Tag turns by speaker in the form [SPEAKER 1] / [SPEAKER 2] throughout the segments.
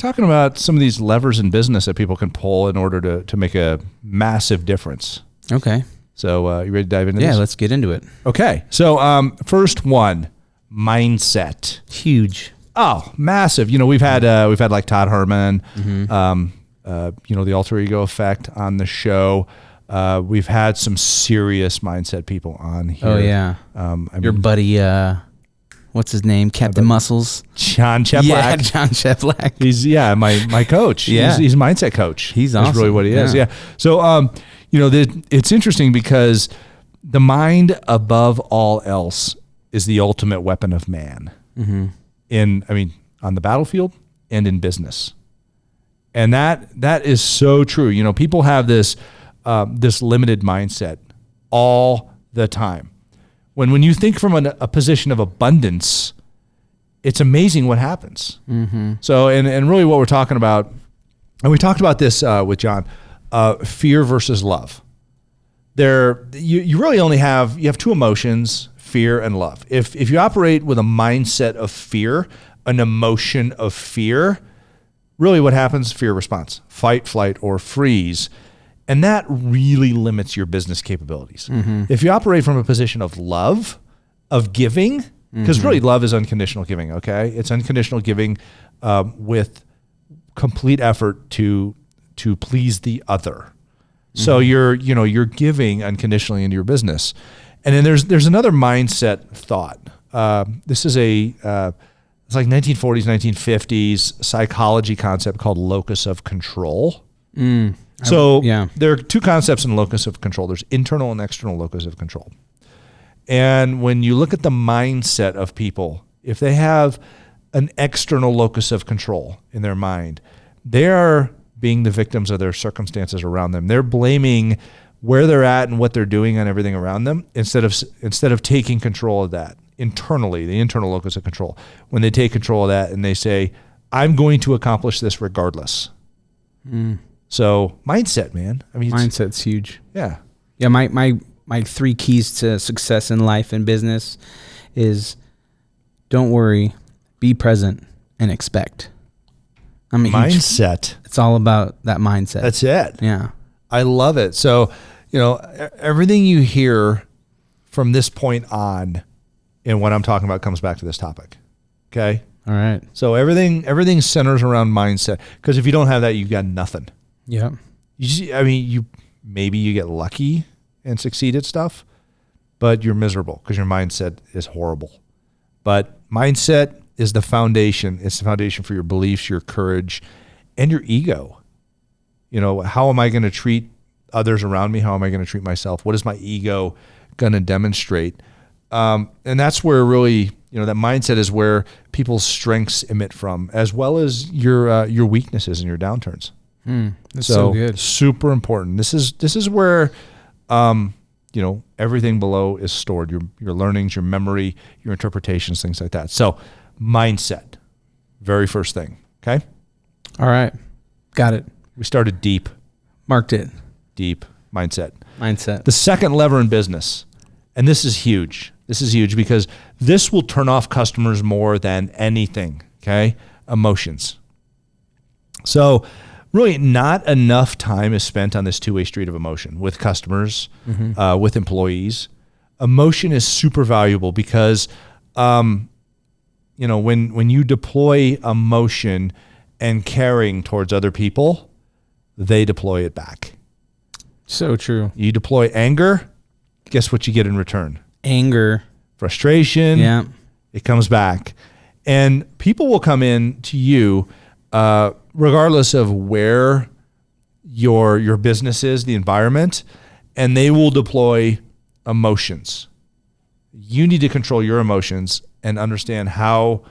[SPEAKER 1] talking about some of these levers in business that people can pull in order to make a massive difference.
[SPEAKER 2] Okay.
[SPEAKER 1] So you ready to dive into this?
[SPEAKER 2] Yeah, let's get into it.
[SPEAKER 1] Okay. So first one, mindset.
[SPEAKER 2] Huge.
[SPEAKER 1] Oh, massive. We've had like Todd Herman, the alter ego effect on the show. We've had some serious mindset people on here.
[SPEAKER 2] Oh yeah. Your buddy, what's his name? Captain Muscles.
[SPEAKER 1] John Cheplack.
[SPEAKER 2] Yeah, John Cheplack.
[SPEAKER 1] He's my coach.
[SPEAKER 2] Yeah.
[SPEAKER 1] He's a mindset coach.
[SPEAKER 2] He's awesome.
[SPEAKER 1] That's really what he is. Yeah. So it's interesting because the mind above all else is the ultimate weapon of man. Mm-hmm. On the battlefield and in business. And that is so true. People have this limited mindset all the time. When you think from a position of abundance, it's amazing what happens. Mm-hmm. So, and really what we're talking about, and we talked about this with John, fear versus love. You really only have two emotions, fear and love. If you operate with a mindset of fear, an emotion of fear, really what happens? Fear response, fight, flight, or freeze. And that really limits your business capabilities. Mm-hmm. If you operate from a position of love, of giving, because really love is unconditional giving, okay? It's unconditional giving with complete effort to please the other. So you're giving unconditionally into your business. And then there's another mindset thought. This is it's like 1940s, 1950s psychology concept called locus of control. There are two concepts in locus of control. There's internal and external locus of control. And when you look at the mindset of people, if they have an external locus of control in their mind, they are being the victims of their circumstances around them. They're blaming where they're at and what they're doing on everything around them instead of taking control of that internally, the internal locus of control. When they take control of that and they say, I'm going to accomplish this regardless. So mindset, man.
[SPEAKER 2] Mindset's huge.
[SPEAKER 1] Yeah.
[SPEAKER 2] Yeah. My 3 keys to success in life and business is don't worry, be present, and expect.
[SPEAKER 1] Mindset.
[SPEAKER 2] It's all about that mindset.
[SPEAKER 1] That's it.
[SPEAKER 2] Yeah.
[SPEAKER 1] I love it. So, everything you hear from this point on in what I'm talking about comes back to this topic. Okay.
[SPEAKER 2] All right.
[SPEAKER 1] So everything centers around mindset. Because if you don't have that, you've got nothing.
[SPEAKER 2] Yeah.
[SPEAKER 1] Maybe you get lucky and succeed at stuff, but you're miserable because your mindset is horrible. But mindset is the foundation. It's the foundation for your beliefs, your courage, and your ego. How am I going to treat others around me? How am I going to treat myself? What is my ego going to demonstrate? And that's where really, that mindset is where people's strengths emit from, as well as your weaknesses and your downturns.
[SPEAKER 2] That's so good.
[SPEAKER 1] Super important. This is where, everything below is stored. Your learnings, your memory, your interpretations, things like that. So mindset, very first thing. Okay.
[SPEAKER 2] All right. Got it.
[SPEAKER 1] We started deep.
[SPEAKER 2] Marked it.
[SPEAKER 1] Deep mindset.
[SPEAKER 2] The
[SPEAKER 1] second lever in business, and this is huge. This is huge because this will turn off customers more than anything, okay? Emotions. So really not enough time is spent on this two-way street of emotion with customers, with employees. Emotion is super valuable because, when you deploy emotion and caring towards other people, they deploy it back.
[SPEAKER 2] So true.
[SPEAKER 1] You deploy anger, guess what you get in return?
[SPEAKER 2] Anger.
[SPEAKER 1] Frustration.
[SPEAKER 2] Yeah.
[SPEAKER 1] It comes back. And people will come in to you, regardless of where your business is, the environment, and they will deploy emotions. You need to control your emotions and understand how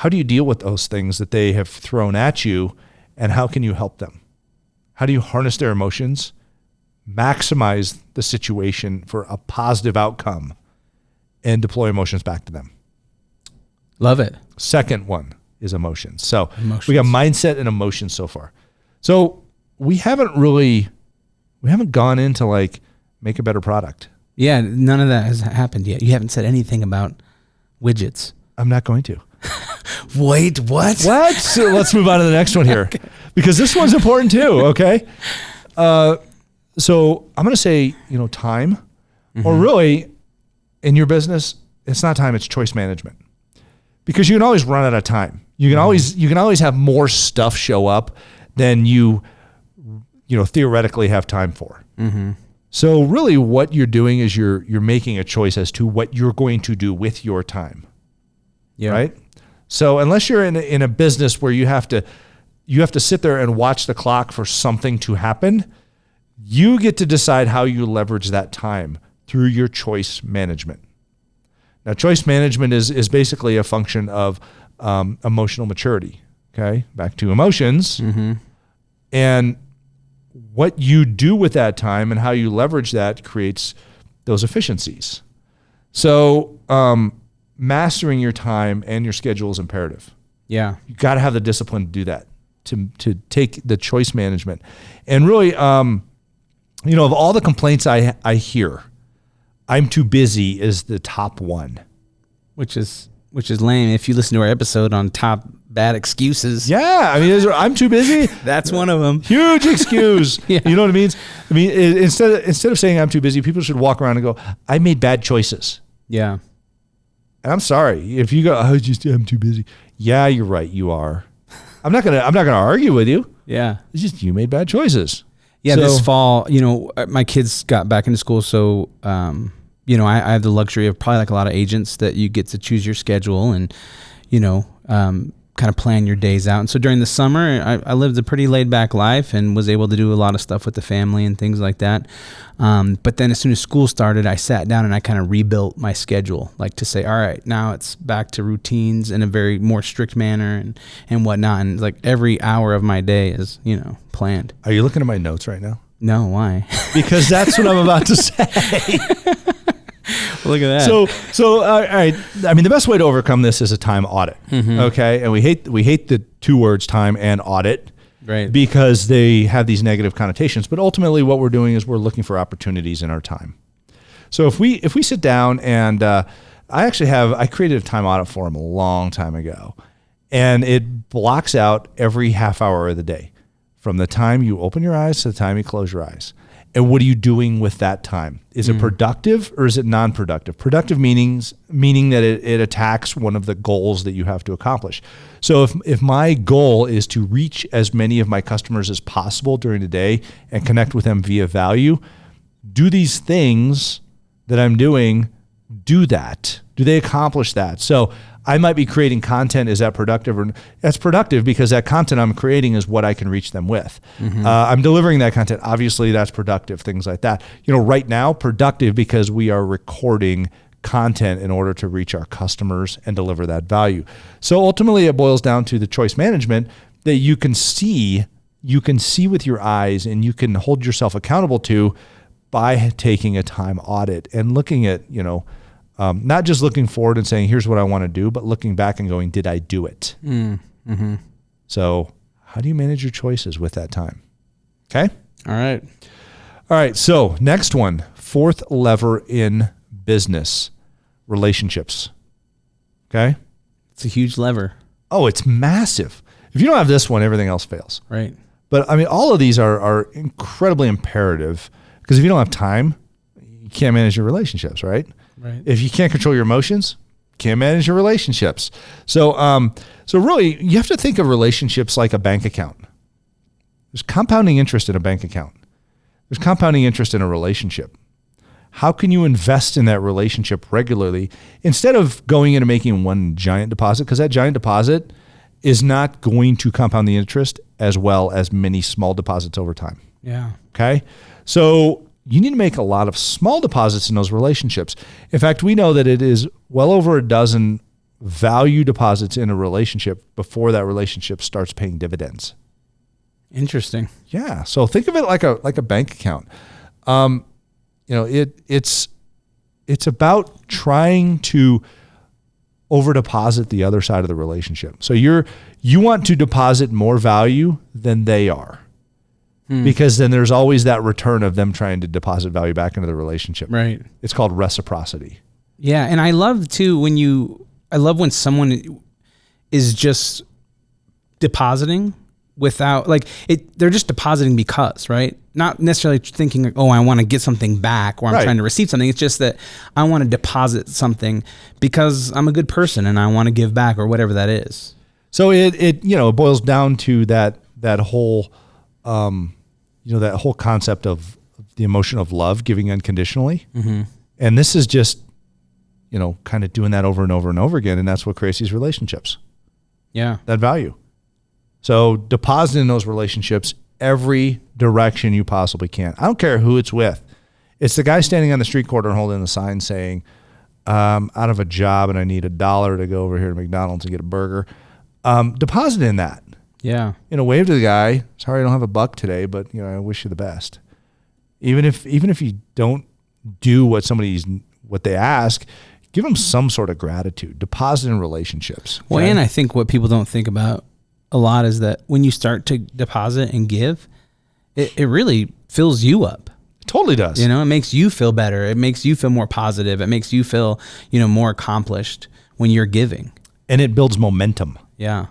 [SPEAKER 1] do you deal with those things that they have thrown at you, and how can you help them? How do you harness their emotions, maximize the situation for a positive outcome, and deploy emotions back to them?
[SPEAKER 2] Love it.
[SPEAKER 1] Second one is emotions. So we got mindset and emotions so far. So we haven't gone into like make a better product.
[SPEAKER 2] Yeah, none of that has happened yet. You haven't said anything about widgets.
[SPEAKER 1] I'm not going to.
[SPEAKER 2] Wait, what?
[SPEAKER 1] What? So let's move on to the next one here, because this one's important too. Okay. So I'm going to say, time, or really in your business, it's not time, it's choice management, because you can always run out of time. You can always have more stuff show up than you theoretically have time for. So really what you're doing is you're making a choice as to what you're going to do with your time. Yeah. Right. So unless you're in a business where you have to sit there and watch the clock for something to happen, you get to decide how you leverage that time through your choice management. Now, choice management is basically a function of emotional maturity. Okay, back to emotions, and what you do with that time and how you leverage that creates those efficiencies. So, mastering your time and your schedule is imperative.
[SPEAKER 2] Yeah,
[SPEAKER 1] you got to have the discipline to do that, to take the choice management, and really, of all the complaints I hear, I'm too busy is the top one.
[SPEAKER 2] Which is lame. If you listen to our episode on top bad excuses.
[SPEAKER 1] Yeah. I mean, I'm too busy.
[SPEAKER 2] That's one of them.
[SPEAKER 1] Huge excuse. Yeah. You know what it means? I mean, instead of saying I'm too busy, people should walk around and go, I made bad choices.
[SPEAKER 2] Yeah.
[SPEAKER 1] And I'm sorry. If you go, I'm too busy. Yeah, you're right. You are. I'm not gonna argue with you.
[SPEAKER 2] Yeah.
[SPEAKER 1] It's just you made bad choices.
[SPEAKER 2] Yeah, so, this fall, my kids got back into school, so I have the luxury of probably like a lot of agents that you get to choose your schedule and kind of plan your days out. And so during the summer, I lived a pretty laid back life and was able to do a lot of stuff with the family and things like that. But then as soon as school started, I sat down and I kind of rebuilt my schedule, like to say, all right, now it's back to routines in a very more strict manner and whatnot. And like every hour of my day is, planned.
[SPEAKER 1] Are you looking at my notes right now?
[SPEAKER 2] No, why?
[SPEAKER 1] Because that's what I'm about to say.
[SPEAKER 2] Look at that.
[SPEAKER 1] So all right. I mean, the best way to overcome this is a time audit. Okay. And we hate the two words, time and audit,
[SPEAKER 2] right?
[SPEAKER 1] Because they have these negative connotations. But ultimately what we're doing is we're looking for opportunities in our time. So if we sit down and I created a time audit form a long time ago, and it blocks out every half hour of the day from the time you open your eyes to the time you close your eyes. And what are you doing with that time? Is it productive or is it non-productive? Productive meaning that it attacks one of the goals that you have to accomplish. So if my goal is to reach as many of my customers as possible during the day and connect with them via value, do these things that I'm doing, do that? Do they accomplish that? So I might be creating content. Is that productive? Or that's productive because that content I'm creating is what I can reach them with. I'm delivering that content. Obviously, that's productive, things like that. Right now, productive because we are recording content in order to reach our customers and deliver that value. So ultimately, it boils down to the choice management that you can see with your eyes and you can hold yourself accountable to by taking a time audit and looking at, not just looking forward and saying, here's what I want to do, but looking back and going, did I do it? So how do you manage your choices with that time? Okay.
[SPEAKER 2] All
[SPEAKER 1] right. So next one, fourth lever in business, relationships. Okay.
[SPEAKER 2] It's a huge lever.
[SPEAKER 1] Oh, it's massive. If you don't have this one, everything else fails.
[SPEAKER 2] Right.
[SPEAKER 1] But I mean, all of these are incredibly imperative because if you don't have time, you can't manage your relationships, right?
[SPEAKER 2] Right.
[SPEAKER 1] If you can't control your emotions, can't manage your relationships. So really, you have to think of relationships like a bank account. There's compounding interest in a bank account. There's compounding interest in a relationship. How can you invest in that relationship regularly instead of going in and making one giant deposit? Because that giant deposit is not going to compound the interest as well as many small deposits over time.
[SPEAKER 2] Yeah.
[SPEAKER 1] Okay. So you need to make a lot of small deposits in those relationships. In fact, we know that it is well over a dozen value deposits in a relationship before that relationship starts paying dividends.
[SPEAKER 2] Interesting.
[SPEAKER 1] Yeah. So think of it like a bank account. It's about trying to over deposit the other side of the relationship. So you want to deposit more value than they are. Because then there's always that return of them trying to deposit value back into the relationship.
[SPEAKER 2] Right.
[SPEAKER 1] It's called reciprocity.
[SPEAKER 2] Yeah. And I love too, when someone is just depositing without like it. They're just depositing because, right? Not necessarily thinking like, oh, I want to get something back or I'm trying to receive something. It's just that I want to deposit something because I'm a good person and I want to give back or whatever that is.
[SPEAKER 1] So it boils down to that whole, that whole concept of the emotion of love, giving unconditionally. Mm-hmm. And this is just, kind of doing that over and over and over again. And that's what creates these relationships.
[SPEAKER 2] Yeah.
[SPEAKER 1] That value. So deposit in those relationships every direction you possibly can. I don't care who it's with. It's the guy standing on the street corner holding the sign saying, out of a job and I need $1 to go over here to McDonald's and get a burger. Deposit in that.
[SPEAKER 2] Yeah.
[SPEAKER 1] Wave to the guy. Sorry, I don't have a buck today, but I wish you the best. Even if you don't do what they ask, give them some sort of gratitude. Deposit in relationships.
[SPEAKER 2] Well, and I think what people don't think about a lot is that when you start to deposit and give, it really fills you up.
[SPEAKER 1] It totally does.
[SPEAKER 2] It makes you feel better. It makes you feel more positive. It makes you feel, more accomplished when you're giving.
[SPEAKER 1] And it builds momentum.
[SPEAKER 2] Yeah.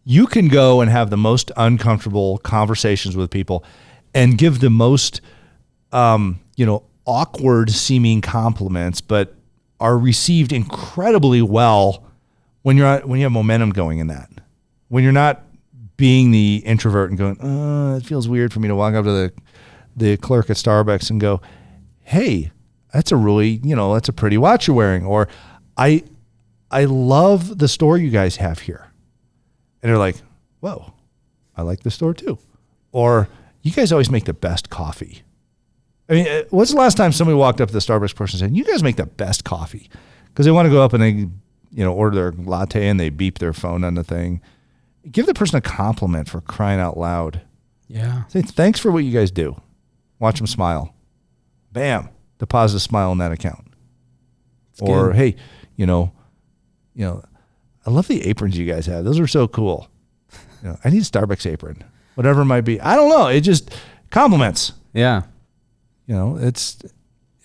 [SPEAKER 1] You can go and have the most uncomfortable conversations with people and give the most, awkward seeming compliments, but are received incredibly well when you have momentum going in that. When you're not being the introvert and going, it feels weird for me to walk up to the clerk at Starbucks and go, hey, that's a really, that's a pretty watch you're wearing. Or I love the store you guys have here. And they're like, whoa, I like the store too. Or you guys always make the best coffee. I mean, when's the last time somebody walked up to the Starbucks person and said, you guys make the best coffee? Because they want to go up and they, order their latte and they beep their phone on the thing. Give the person a compliment for crying out loud.
[SPEAKER 2] Yeah.
[SPEAKER 1] Say, thanks for what you guys do. Watch them smile. Bam. Deposit a smile in that account. It's or, good. Hey, I love the aprons you guys have. Those are so cool. I need a Starbucks apron. Whatever it might be. I don't know. It just compliments.
[SPEAKER 2] Yeah.
[SPEAKER 1] It's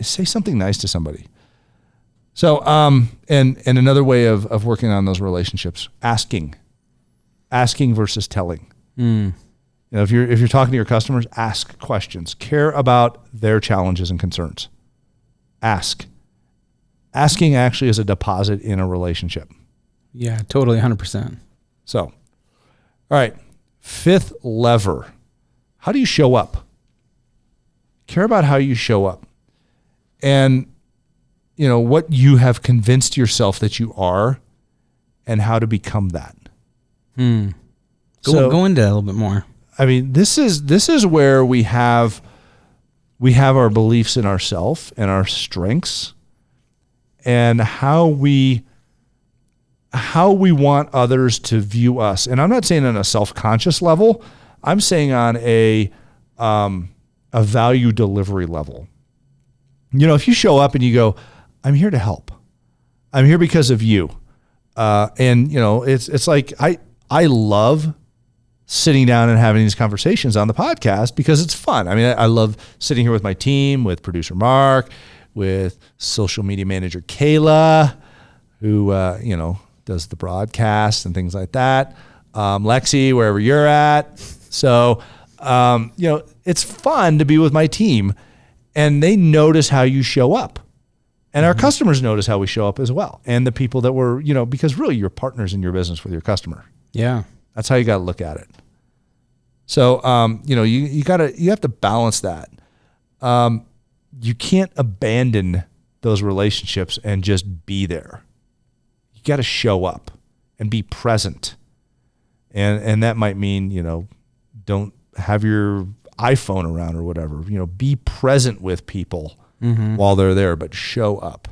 [SPEAKER 1] say something nice to somebody. So, and another way of working on those relationships, asking versus telling. If you're talking to your customers, ask questions. Care about their challenges and concerns. Asking actually is a deposit in a relationship.
[SPEAKER 2] Yeah, totally, 100%.
[SPEAKER 1] So, all right, fifth lever. How do you show up? Care about how you show up. And, what you have convinced yourself that you are and how to become that.
[SPEAKER 2] Go into that a little bit more.
[SPEAKER 1] I mean, this is where we have our beliefs in ourselves and our strengths and how we want others to view us. And I'm not saying on a self-conscious level. I'm saying on a value delivery level. If you show up and you go, I'm here to help. I'm here because of you. It's like I love sitting down and having these conversations on the podcast because it's fun. I mean, I love sitting here with my team, with producer Mark, with social media manager Kayla, who, does the broadcast and things like that. Lexi, wherever you're at. So, it's fun to be with my team and they notice how you show up. And our customers notice how we show up as well. And the people that were, because really you're partners in your business with your customer.
[SPEAKER 2] Yeah.
[SPEAKER 1] That's how you got to look at it. So, you have to balance that. You can't abandon those relationships and just be there. You got to show up and be present. And that might mean, don't have your iPhone around or whatever, be present with people while they're there, but show up.